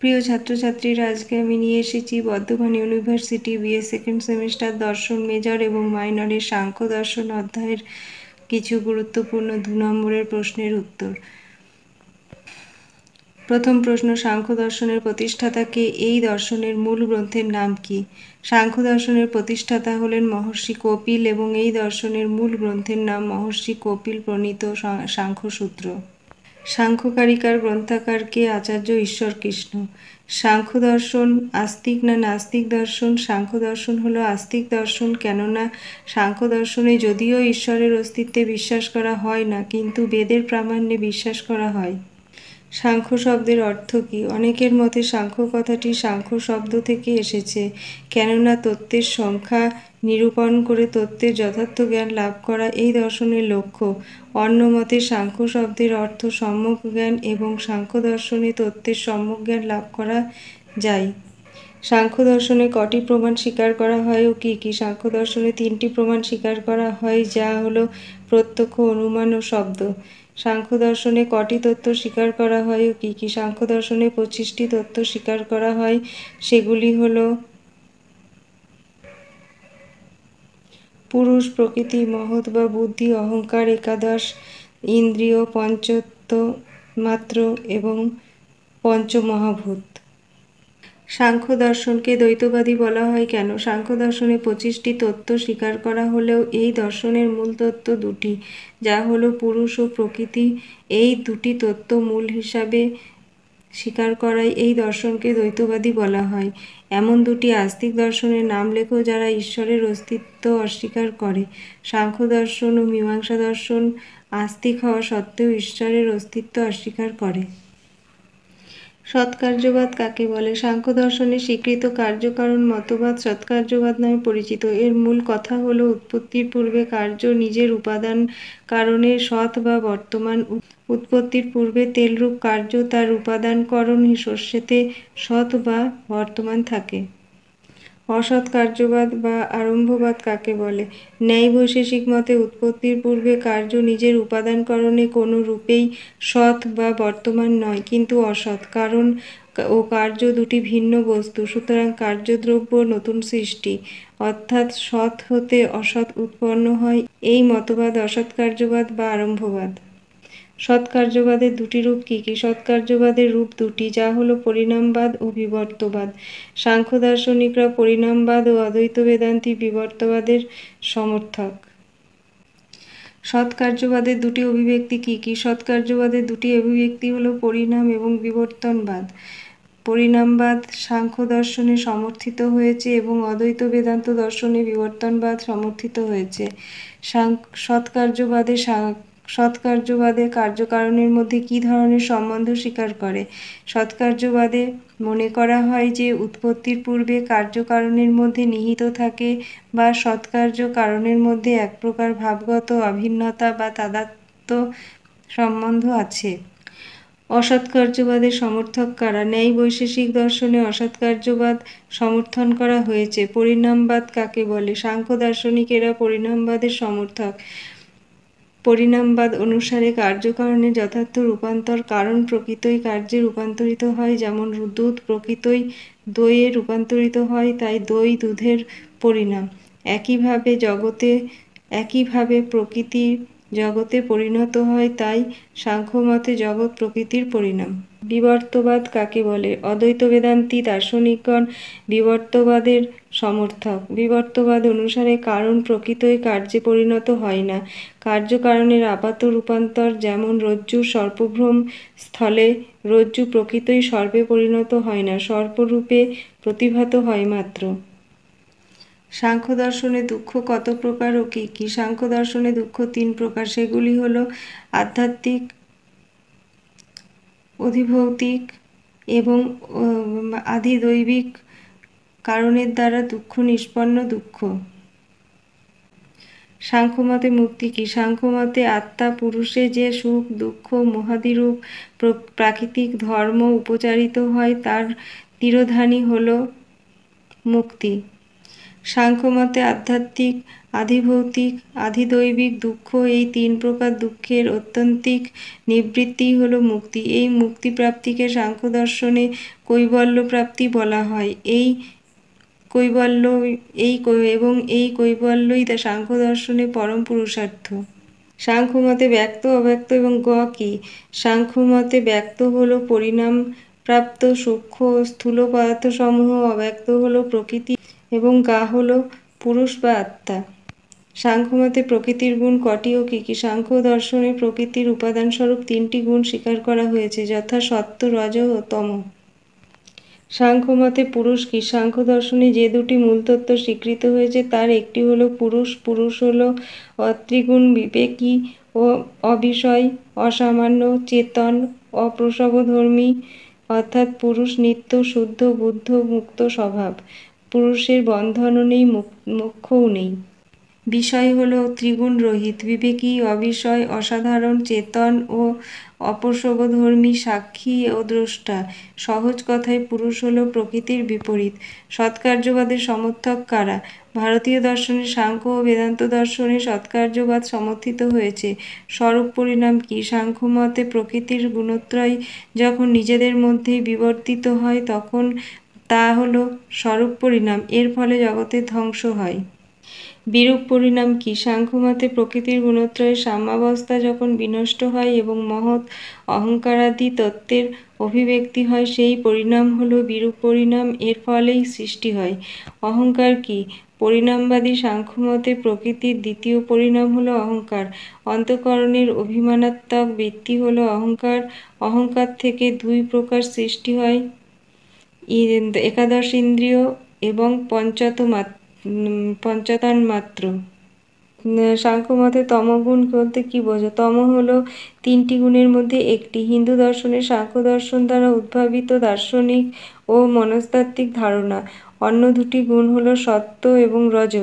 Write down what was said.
প্রিয় ছাত্রছাত্রীরা, আজকে আমি নিয়ে এসেছি Bardhaman university BA second semester দর্শন মেজর এবং মাইনরের সাংখ্য দর্শন অধ্যায়ের কিছু গুরুত্বপূর্ণ 2 নম্বরের প্রশ্নের উত্তর। প্রথম প্রশ্ন, সাংখ্য দর্শনের প্রতিষ্ঠাতা কে? এই দর্শনের মূল গ্রন্থের নাম কি? সাংখ্য দর্শনের প্রতিষ্ঠাতা হলেন মহর্ষি কপিল এবং এই দর্শনের মূল গ্রন্থের নাম মহর্ষি কপিল প্রণীত সাংখ্যসূত্র। সাংখ্যকারিকার গ্রন্থাকার কে? আচার্য ঈশ্বর কৃষ্ণ। সাংখ্য দর্শন আস্তিক না নাস্তিক দর্শন? সাংখ্য দর্শন হলো আস্তিক দর্শন, কেননা সাংখ্য দর্শনে যদিও ঈশ্বরের অস্তিত্বে বিশ্বাস করা হয় না, কিন্তু বেদের প্রামাণ্যে বিশ্বাস করা হয়। সাংখ্য শব্দের অর্থ কী? অনেকের মতে সাংখ্য কথাটি সাংখ্য শব্দ থেকে এসেছে, কেননা তত্ত্বের সংখ্যা নিরূপণ করে তত্ত্বের যথার্থ জ্ঞান লাভ করা এই দর্শনের লক্ষ্য। অন্য মতে সাংখ্য শব্দের অর্থ সম্যক জ্ঞান এবং সাংখ্য দর্শনে তত্ত্বের সম্যক জ্ঞান লাভ করা যায়। সাংখ্য দর্শনে কটি প্রমাণ স্বীকার করা হয় ও কী কী? সাংখ্য দর্শনে 3টি প্রমাণ স্বীকার করা হয়, যা হলো প্রত্যক্ষ, অনুমান ও শব্দ। সাংখ্য দর্শনে কটি তত্ত্ব স্বীকার করা হয় ও কী কী? সাংখ্য দর্শনে 25টি তত্ত্ব স্বীকার করা হয়, সেগুলি হলো পুরুষ, প্রকৃতি, মহৎ বা বুদ্ধি, অহংকার, একাদশ ইন্দ্রিয়, পঞ্চতন্মাত্র এবং পঞ্চমহাভূত। সাংখ্য দর্শনকে দ্বৈতবাদী বলা হয় কেন? সাংখ্য দর্শনে 25টি তত্ত্ব স্বীকার করা হলেও এই দর্শনের মূল তত্ত্ব 2টি, যা হলো পুরুষ ও প্রকৃতি। এই 2টি তত্ত্ব মূল হিসাবে স্বীকার করায় এই দর্শনকে দ্বৈতবাদী বলা হয়। এমন 2টি আস্তিক দর্শনের নাম লেখো যারা ঈশ্বরের অস্তিত্ব অস্বীকার করে। সাংখ্য দর্শন ও মীমাংসা দর্শন আস্তিক হওয়া সত্ত্বেও ঈশ্বরের অস্তিত্ব অস্বীকার করে। সৎকার্যবাদ কাকে বলে? সাংখ্য দর্শনে স্বীকৃত কার্যকারণ মতবাদ সৎকার্যবাদ নামে পরিচিত। এর মূল কথা হলো উৎপত্তির পূর্বে কার্য নিজের উপাদান কারণে সৎ বা বর্তমান। উৎপত্তির পূর্বে তেলরূপ কার্য তার উপাদান করণ শস্যেতে সৎ বা বর্তমান থাকে। অসৎ কার্যবাদ বা আরম্ভবাদ কাকে বলে? ন্যায় বৈশেষিক মতে উৎপত্তির পূর্বে কার্য নিজের উপাদান করণে কোনো রূপেই সৎ বা বর্তমান নয়, কিন্তু অসৎ। কারণ ও কার্য 2টি ভিন্ন বস্তু, সুতরাং কার্যদ্রব্য নতুন সৃষ্টি, অর্থাৎ সৎ হতে অসৎ উৎপন্ন হয়। এই মতবাদ অসৎ কার্যবাদ বা আরম্ভবাদ। সৎকার্যবাদের 2টি রূপ কী কী? সৎকার্যবাদের রূপ 2টি, যা হলো পরিণামবাদ ও বিবর্তবাদ। সাংখ্য দার্শনিকরা পরিণামবাদ ও অদ্বৈত বেদান্তী বিবর্তবাদের সমর্থক। সৎকার্যবাদের 2টি অভিব্যক্তি কী কী? সৎকার্যবাদের 2টি অভিব্যক্তি হলো পরিণাম এবং বিবর্তনবাদ। পরিণামবাদ সাংখ্য দর্শনে সমর্থিত হয়েছে এবং অদ্বৈত বেদান্ত দর্শনে বিবর্তনবাদ সমর্থিত হয়েছে। সৎকার্যবাদে কার্যকারণের মধ্যে কী ধরনের সম্বন্ধ স্বীকার করে? সৎকার্যবাদে মনে করা হয় যে উৎপত্তির পূর্বে কার্যকারণের মধ্যে নিহিত থাকে বা সৎকার্য কারণের মধ্যে এক প্রকার ভাবগত অভিন্নতা বা তাদাত্ম্য সম্বন্ধ আছে। অসৎকার্যবাদের সমর্থক কারা? ন্যায় বৈশেষিক দর্শনে অসৎকার্যবাদ সমর্থন করা হয়েছে। পরিণামবাদ কাকে বলে? সাংখ্য দার্শনিকেরা পরিণামবাদের সমর্থক। পরিণামবাদ অনুসারে কার্যকারণের যথার্থ রূপান্তর, কারণ প্রকৃতই কার্যে রূপান্তরিত হয়, যেমন দুধ প্রকৃতই দইয়ে রূপান্তরিত হয়, তাই দই দুধের পরিণাম। একইভাবে প্রকৃতি জগতে পরিণত হয়, তাই সাংখ্যমতে জগৎ প্রকৃতির পরিণাম। বিবর্তবাদ কাকে বলে? অদ্বৈত বেদান্তী দার্শনিকগণ বিবর্তবাদের সমর্থক। বিবর্তবাদ অনুসারে কারণ প্রকৃতই কার্যে পরিণত হয় না। কার্যকারণের আপাত রূপান্তর, যেমন রজ্জুর সর্পভ্রম স্থলে রজ্জু প্রকৃতই সর্পে পরিণত হয় না, সর্পরূপে প্রতিভাত হয় মাত্র। সাংখ্য দর্শনে দুঃখ কত প্রকার ও কী কী? সাংখ্য দর্শনে দুঃখ 3 প্রকার, সেগুলি হলো আধ্যাত্মিক, অধিভৌতিক এবং আধিদৈবিক কারণের দ্বারা দুঃখ নিষ্পন্ন দুঃখ। সাংখ্যমতে মুক্তি কী? সাংখ্যমতে আত্মা পুরুষে যে সুখ দুঃখ মহাদিরূপ প্রাকৃতিক ধর্ম উপচারিত হয়, তার তিরোধানই হল মুক্তি। সাংখ্যমতে আধিভৌতিক, আধিদৈবিক দুঃখ, এই তিন প্রকার দুঃখের অত্যন্তিক নিবৃত্তিই হল মুক্তি। এই মুক্তিপ্রাপ্তিকে সাংখ্য দর্শনে কৈবল্য প্রাপ্তি বলা হয়। এই কৈবল্য এবং এই কৈবল্যই সাংখ্য দর্শনে পরম পুরুষার্থ। সাংখ্যমতে ব্যক্ত, অব্যক্ত এবং গ কি? সাংখ্যমতে ব্যক্ত হল পরিণাম প্রাপ্ত সূক্ষ্ম ও স্থূল পদার্থসমূহ, অব্যক্ত হল প্রকৃতি এবং গা হল পুরুষ বা আত্মা। সাংখ্যমতে প্রকৃতির গুণ কটি ও কি কি? সাংখ্য দর্শনে প্রকৃতির উপাদানস্বরূপ তিনটি গুণ স্বীকার করা হয়েছে, যথা সত্ত্ব, রজ ও তম। সাংখ্যমতে পুরুষ কি? সাংখ্য দর্শনে যে দুটি মূলতত্ত্ব স্বীকৃত হয়েছে তার একটি হল পুরুষ। পুরুষ হল অত্রিগুণ, বিবেকী ও অবিষয়, অসামান্য, চেতন, অপ্রসবধর্মী, অর্থাৎ পুরুষ নিত্য, শুদ্ধ, বুদ্ধ, মুক্ত স্বভাব। পুরুষের বন্ধনও নেই, মোক্ষও নেই। বিষয় হল ত্রিগুণ রহিত, বিবেকী, অবিষয়, অসাধারণ, চেতন ও অপসবধর্মী, সাক্ষী ও দ্রষ্টা। সহজ কথায় পুরুষ হল প্রকৃতির বিপরীত। সৎকার্যবাদের সমর্থক কারা? ভারতীয় দর্শনে সাংখ্য ও বেদান্ত দর্শনে সৎকার্যবাদ সমর্থিত হয়েছে। স্বরূপ পরিণাম কি? সাংখ্যমতে প্রকৃতির গুণত্রয় যখন নিজেদের মধ্যেই বিবর্তিত হয় তখন তা হল স্বরূপ পরিণাম। এর ফলে জগতের ধ্বংস হয়। বিরূপ পরিণাম কি? সাংখ্যমতে প্রকৃতির গুণত্রয়ের সাম্যাবস্থা যখন বিনষ্ট হয় এবং মহৎ অহংকারাদি তত্ত্বের অভিব্যক্তি হয়, সেই পরিণাম হল বিরূপ পরিণাম। এর ফলেই সৃষ্টি হয়। অহংকার কি? পরিণামবাদী সাংখ্যমতে প্রকৃতির দ্বিতীয় পরিণাম হল অহংকার। অন্তঃকরণের অভিমানাত্মক বৃত্তি হল অহংকার। অহংকার থেকে দুই প্রকার সৃষ্টি হয়, একাদশ ইন্দ্রিয় এবং পঞ্চতন্মাত্র। সাংখ্যমতে তমগুণ বলতে কি বোঝো? তম হল তিনটি গুণের মধ্যে একটি। হিন্দু দর্শনে সাংখ্য দর্শন দ্বারা উদ্ভাবিত দার্শনিক ও মনস্তাত্ত্বিক ধারণা। অন্য দুটি গুণ হল সত্ত্ব এবং রজ।